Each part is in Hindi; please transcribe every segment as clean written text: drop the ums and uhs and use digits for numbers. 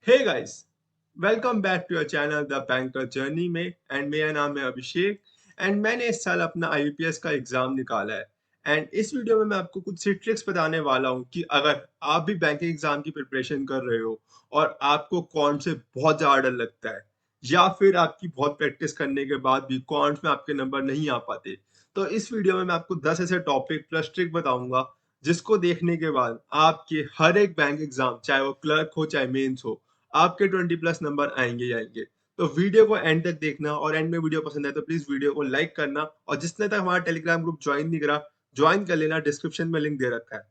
Hey guys, welcome back to your channel the banker journey में एंड मेरा नाम है अभिषेक एंड मैंने इस साल अपना आईबीपीएस का एग्जाम निकाला है। एंड इस वीडियो में मैं आपको कुछ सी ट्रिक्स बताने वाला हूँ कि अगर आप भी बैंकिंग एग्जाम की प्रिपरेशन कर रहे हो और आपको कौन से बहुत ज्यादा डर लगता है या फिर आपकी बहुत प्रैक्टिस करने के बाद भी कौन में आपके नंबर नहीं आ पाते, तो इस वीडियो में मैं आपको 10 ऐसे टॉपिक प्लस ट्रिक बताऊंगा जिसको देखने के बाद आपके हर एक बैंक एग्जाम, चाहे वो क्लर्क हो चाहे मेंस हो, आपके 20 प्लस नंबर आएंगे ही आएंगे। तो वीडियो को एंड तक देखना और एंड में वीडियो पसंद है तो प्लीज वीडियो को लाइक करना और जिसने तक हमारा टेलीग्राम ग्रुप ज्वाइन नहीं करा, ज्वाइन कर लेना, डिस्क्रिप्शन में लिंक दे रखा है।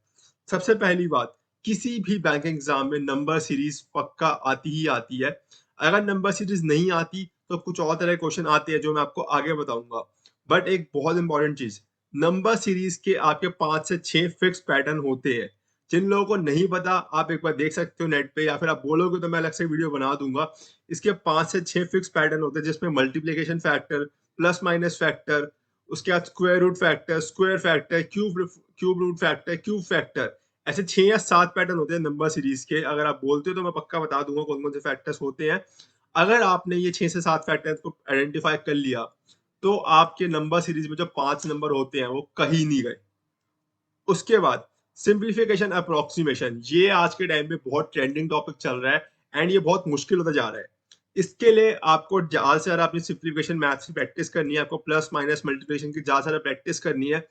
सबसे पहली बात, किसी भी बैंकिंग एग्जाम में नंबर सीरीज पक्का आती ही आती है। अगर नंबर सीरीज नहीं आती तो कुछ और तरह के क्वेश्चन आते हैं जो मैं आपको आगे बताऊंगा। बट एक बहुत इंपॉर्टेंट चीज, नंबर सीरीज के आपके 5 से 6 फिक्स पैटर्न होते हैं। जिन लोगों को नहीं पता आप एक बार देख सकते हो नेट पे या फिर आप बोलोगे तो मैं अलग से वीडियो बना दूंगा। इसके 5 से 6 फिक्स पैटर्न होते हैं जिसमें multiplication factor, plus minus factor, उसके बाद square factor, cube root factor, cube factor, ऐसे 6 या 7 पैटर्न होते हैं नंबर सीरीज के। अगर आप बोलते हो तो मैं पक्का बता दूंगा कौन कौन से फैक्टर्स होते हैं। अगर आपने ये 6 से 7 फैक्टर को आइडेंटिफाई कर लिया तो आपके नंबर सीरीज में जो 5 नंबर होते हैं वो कहीं नहीं गए। उसके बाद सिंप्लीफिकेशन अप्रोक्सीमेशन, ये आज के टाइम पे बहुत ट्रेंडिंग टॉपिक चल रहा है एंड ये बहुत मुश्किल होता जा रहा है। इसके लिए आपको ज्यादा से ज्यादा अपनी सिंप्लीफिकेशन मैथ्स की प्रैक्टिस करनी है, आपको प्लस माइनस मल्टीप्लिकेशन की ज्यादा से ज्यादा प्रैक्टिस करनी है।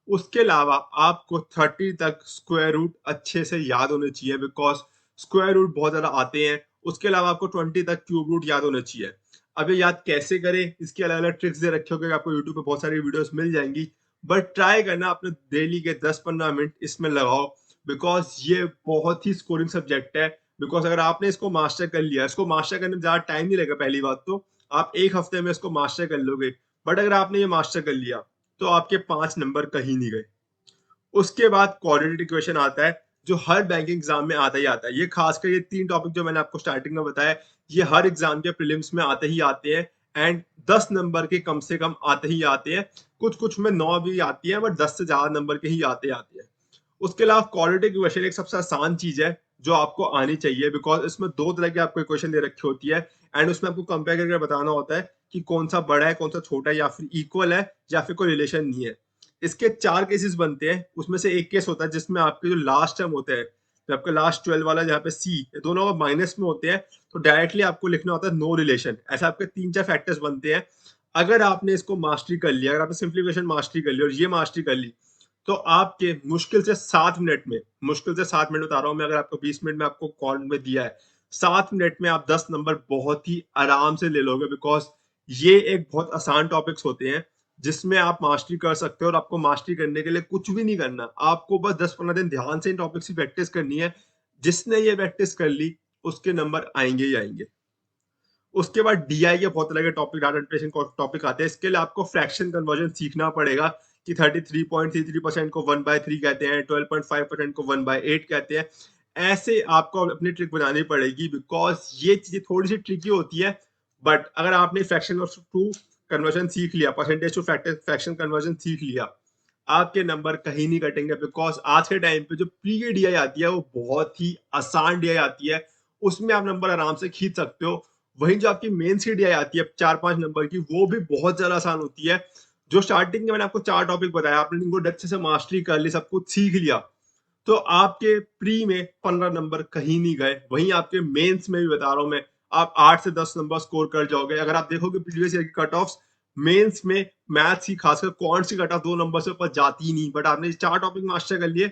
उसके अलावा आपको 30 तक स्क्वायर रूट अच्छे से याद होने चाहिए बिकॉज स्क्वायर रूट बहुत ज्यादा आते हैं। उसके अलावा आपको 20 तक क्यूब रूट याद होने चाहिए। अब ये याद कैसे करें, इसकी अलग अलग ट्रिक्स दे रखे होंगे, आपको यूट्यूब पे बहुत सारी वीडियोस मिल जाएंगी। बट ट्राई करना अपने डेली के 10-15 मिनट इसमें लगाओ बिकॉज ये बहुत ही स्कोरिंग सब्जेक्ट है। बिकॉज अगर आपने इसको मास्टर कर लिया, इसको मास्टर करने में ज्यादा टाइम नहीं लगेगा, पहली बात तो आप एक हफ्ते में इसको मास्टर कर लोगे। बट अगर आपने ये मास्टर कर लिया तो आपके 5 नंबर कहीं नहीं गए। उसके बाद क्वाड्रेटिक इक्वेशन आता है जो हर बैंकिंग एग्जाम में आता ही आता है। ये खासकर ये 3 टॉपिक जो मैंने आपको स्टार्टिंग में बताया, ये हर एग्जाम के प्रीलिम्स में आते ही आते हैं एंड 10 नंबर के कम से कम आते ही आते हैं। कुछ कुछ में 9 भी आती है बट 10 से ज्यादा नंबर के ही आते आते हैं। उसके अलावा क्वाड्रेटिक इक्वेशन एक सबसे आसान चीज है जो आपको आनी चाहिए बिकॉज इसमें 2 तरह की आपको इक्वेशन दे रखी होती है एंड उसमें आपको कंपेयर करके बताना होता है कि कौन सा बड़ा है, कौन सा छोटा है, या फिर इक्वल है या फिर कोई रिलेशन नहीं है। इसके 4 केसेस बनते हैं, उसमें से एक केस होता है जिसमें आपके जो लास्ट टर्म होते हैं, जो आपका लास्ट 12 वाला जहाँ पे सी, दोनों माइनस में होते हैं, तो डायरेक्टली आपको लिखना होता है नो रिलेशन। ऐसे आपके 3-4 फैक्टर्स बनते हैं। अगर आपने इसको मास्टरी कर लिया, अगर आपने सिंप्लीफिकेशन मास्टरी कर ली और ये मास्टरी कर ली, तो आपके मुश्किल से 7 मिनट बता रहा हूँ मैं, अगर आपको 20 मिनट में आपको कॉल में दिया है, 7 मिनट में आप 10 नंबर बहुत ही आराम से ले लोगे बिकॉज ये एक बहुत आसान टॉपिक्स होते हैं जिसमें आप मास्टरी कर सकते हो। और आपको मास्टरी करने के लिए कुछ भी नहीं करना, आपको बस 10-15 दिन ध्यान से इन टॉपिक्स की प्रैक्टिस करनी है। जिसने ये प्रैक्टिस कर ली उसके नंबर आएंगे ही आएंगे। उसके बाद डीआई के बहुत तरह के टॉपिक, डाटा इंटरप्रिटेशन टॉपिक आते हैं। इसके लिए आपको फ्रैक्शन कन्वर्जन सीखना पड़ेगा कि 33.33% को 1/3 कहते हैं, 12.5% को 1/8 कहते हैं। ऐसे आपको अपनी ट्रिक बनानी पड़ेगी बिकॉज ये चीजें थोड़ी सी ट्रिकी होती है। बट अगर आपने फ्रैक्शन टू कन्वर्जन सीख लिया, परसेंटेज टू फ्रैक्शन कन्वर्जन सीख लिया, आपके नंबर कहीं नहीं कटेंगे बिकॉज आज के टाइम पे जो प्री की डीआई आती है वो बहुत ही आसान डीआई आती है, उसमें आप नंबर आराम से खींच सकते हो। वहीं जो आपकी मेन सीडीआई आती है 4-5 नंबर की, वो भी बहुत ज्यादा आसान होती है। जो स्टार्टिंग में मैंने आपको 4 टॉपिक बताया, आपने इनको अच्छे से मास्टरी कर ली, सब कुछ सीख लिया, तो आपके प्री में 15 नंबर कहीं नहीं गए। वहीं आपके मेंस में भी बता रहा हूं मैं, आप 8 से 10 नंबर स्कोर कर जाओगे। अगर आप देखोगे प्रीवियस ईयर की कट ऑफ, मेंस में मैथ्स की खासकर कौन सी कट ऑफ 2 नंबर से ऊपर जाती ही नहीं, बट आपने 4 टॉपिक मास्टर कर लिए,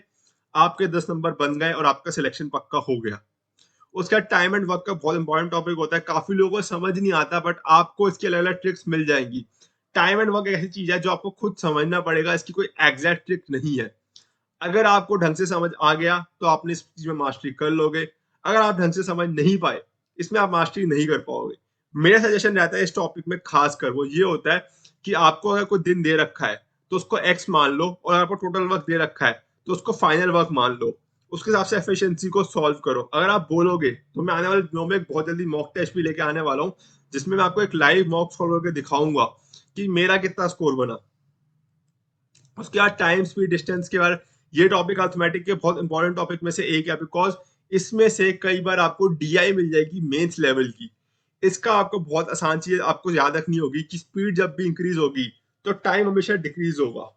आपके 10 नंबर बन गए और आपका सिलेक्शन पक्का हो गया। उसका टाइम एंड वर्क का बहुत इंपॉर्टेंट टॉपिक होता है, काफी लोगों को समझ नहीं आता बट आपको इसकी अलग अलग ट्रिक्स मिल जाएंगी। टाइम एंड वर्क एक ऐसी चीज है जो आपको खुद समझना पड़ेगा, इसकी कोई एग्जैक्ट ट्रिक नहीं है। अगर आपको ढंग से समझ आ गया तो आपने इस चीज में मास्टरी कर लोगे। अगर आप ढंग से समझ नहीं पाए, इसमें आप मास्टरी नहीं कर पाओगे। मेरा सजेशन रहता है इस टॉपिक में खासकर वो ये होता है कि आपको अगर कोई दिन दे रखा है तो उसको एक्स मान लो, और आपको टोटल वर्क दे रखा है तो उसको फाइनल वर्क मान लो। उसके हिसाब से एफिशिएंसी को सॉल्व करो। अगर आप बोलोगे तो मैं आने वाले दिनों में बहुत जल्दी मॉक टेस्ट भी लेके आने वाला हूँ जिसमें मैं आपको एक लाइव मॉक सॉल्व करके दिखाऊंगा कि मेरा कितना स्कोर बना। उसके बाद टाइम, स्पीड, डिस्टेंस के बाद, ये टॉपिक अर्थमेटिक के बहुत इंपॉर्टेंट टॉपिक में से एक है बिकॉज इसमें से कई बार आपको डीआई मिल जाएगी मेंस लेवल की। इसका आपको बहुत आसान चीज़ आपको याद रखनी होगी कि स्पीड जब भी इंक्रीज़ होगी, तो टाइम हमेशा डिक्रीज़ होगा।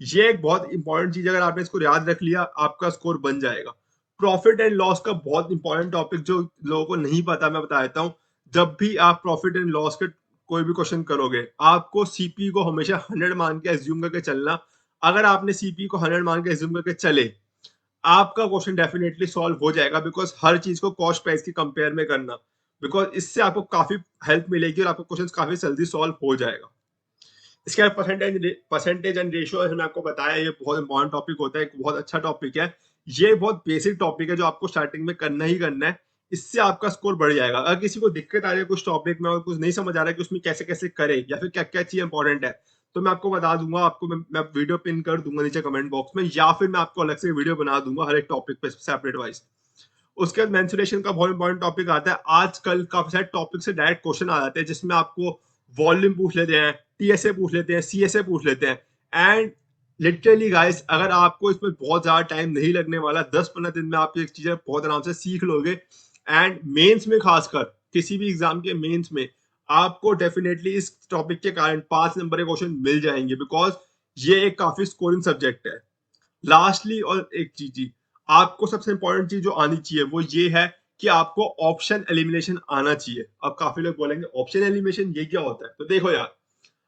ये एक बहुत इंपॉर्टेंट चीज़, अगर आपने इसको याद रख लिया, आपका स्कोर बन जाएगा। प्रॉफिट एंड लॉस का बहुत इंपॉर्टेंट टॉपिक जो लोगों को नहीं पता, मैं बता देता हूँ। जब भी आप प्रॉफिट एंड लॉस के कोई भी क्वेश्चन करोगे, आपको सीपी को हमेशा 100 मान के एज्यूम करके चलना। अगर आपने सीपी को 100 मान के एज्यूम करके चले, आपका क्वेश्चन डेफिनेटली सॉल्व हो जाएगा, बिकॉज हर चीज को कॉस्ट प्राइस की कंपेयर में करना, बिकॉज इससे आपको काफी हेल्प मिलेगी और आपका क्वेश्चन काफी जल्दी सॉल्व हो जाएगा। इसके बाद परसेंटेज एंड रेशियो मैंने आपको बताया, ये बहुत इंपॉर्टेंट टॉपिक होता है, एक बहुत अच्छा टॉपिक है। ये बहुत बेसिक टॉपिक है जो आपको स्टार्टिंग में करना ही करना है। इससे आपका स्कोर बढ़ जाएगा। अगर किसी को दिक्कत आ रही है कुछ टॉपिक में और कुछ नहीं समझ आ रहा है कि उसमें कैसे कैसे करे या फिर क्या क्या चीज इंपॉर्टेंट है, तो मैं आपको बता दूंगा। आपको मैं वीडियो पिन कर दूंगा नीचे कमेंट बॉक्स में, या फिर मैं आपको अलग से वीडियो बना दूंगा हर एक टॉपिक पे सेपरेट वाइज। उसके बाद मेंसुरेशन का बहुत इंपॉर्टेंट टॉपिक आता है। आजकल काफी सारे टॉपिक से डायरेक्ट क्वेश्चन आ जाते हैं, जिसमें आपको वॉल्यूम पूछ लेते हैं, टीएसए पूछ लेते हैं, सीएसए पूछ लेते हैं। एंड लिटरली गाइस, अगर आपको इसमें बहुत ज्यादा टाइम नहीं लगने वाला, 10-15 दिन में आप ये चीजें बहुत आराम से सीख लोगे। एंड मेंस में, खासकर किसी भी एग्जाम के मेंस में, आपको डेफिनेटली इस टॉपिक के कारण 5 नंबर के क्वेश्चन मिल जाएंगे, बिकॉज ये एक काफी स्कोरिंग सब्जेक्ट है। लास्टली और एक चीज, आपको सबसे इंपॉर्टेंट चीज जो आनी चाहिए वो ये है कि आपको ऑप्शन एलिमिनेशन आना चाहिए। अब काफी लोग बोलेंगे ऑप्शन एलिमिनेशन ये क्या होता है, तो देखो यार,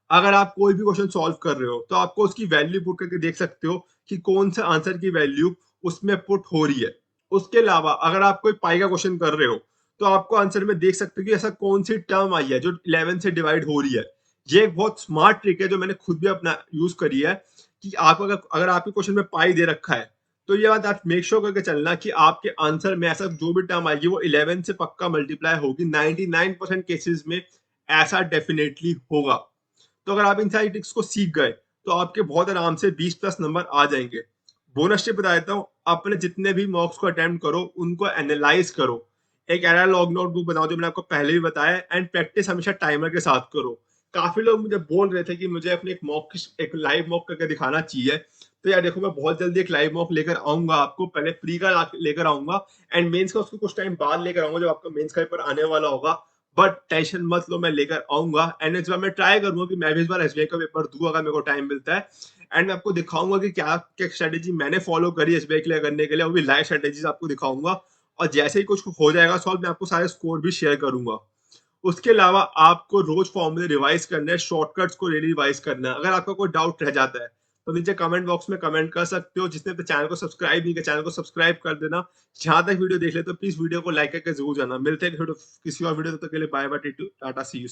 अगर आप कोई भी क्वेश्चन सॉल्व कर रहे हो, तो आपको उसकी वैल्यू पुट करके देख सकते हो कि कौन सा आंसर की वैल्यू उसमें पुट हो रही है। उसके अलावा अगर आप कोई पाई का क्वेश्चन कर रहे हो, तो आपको आंसर में देख सकते हो कि ऐसा कौन सी टर्म आई है जो 11 से डिवाइड हो रही है। ये एक बहुत स्मार्ट ट्रिक है जो मैंने खुद भी अपना यूज करी है, कि आप अगर आपके क्वेश्चन में पाई दे रखा है, तो ये बात आप मेक श्योर करके चलना कि आपके आंसर में ऐसा जो भी टर्म आएगी वो 11 से पक्का मल्टीप्लाई होगी। 99% केसेस में ऐसा डेफिनेटली होगा। तो अगर आप इन सारी ट्रिक्स को सीख गए, तो आपके बहुत आराम से 20+ नंबर आ जाएंगे। बोनस टिप बता देता हूँ, अपने जितने भी मॉक्स को अटेम्प्ट करो, उनको एनालाइज करो। एक एरर लॉग नोटबुक बनाओ, जो मैंने आपको पहले भी बताया। एंड प्रैक्टिस हमेशा टाइमर के साथ करो। काफी लोग मुझे बोल रहे थे कि मुझे अपने एक लाइव मॉक करके दिखाना चाहिए। तो यार देखो, मैं बहुत जल्दी एक लाइव मॉक लेकर आऊंगा, आपको पहले प्री का लेकर आऊंगा, एंड मेंस का उसको कुछ टाइम बाद लेकर आऊंगा, जब आपका मेंस का पेपर आने वाला होगा। बट टेंशन मत लो, मैं लेकर आऊंगा। एंड इस बार मैं ट्राई करूंगा कि मैं भी इस बार एसबीआई का पेपर दूं, अगर मेरे को टाइम मिलता है। एंड मैं आपको दिखाऊंगा कि क्या क्या स्ट्रेटेजी मैंने फॉलो करी एसबीआई क्लियर करने के लिए, वो भी लाइव स्ट्रेटेजीज आपको दिखाऊंगा। और जैसे ही कुछ हो जाएगा सॉल्व, मैं आपको सारे स्कोर भी शेयर करूंगा। उसके अलावा आपको रोज फॉर्मूले रिवाइज करना है, शॉर्टकट्स को डेली रिवाइज करना है। अगर आपका कोई डाउट रह जाता है, तो नीचे कमेंट बॉक्स में कमेंट कर सकते हो। जिसने अपने चैनल को सब्सक्राइब नहीं किया, चैनल को सब्सक्राइब कर देना। जहां तक वीडियो देख ले, तो प्लीज वीडियो को लाइक करके जरूर जाना। मिलते हैं किसी और वीडियो, तब तक के लिए bye bye, tata, see you.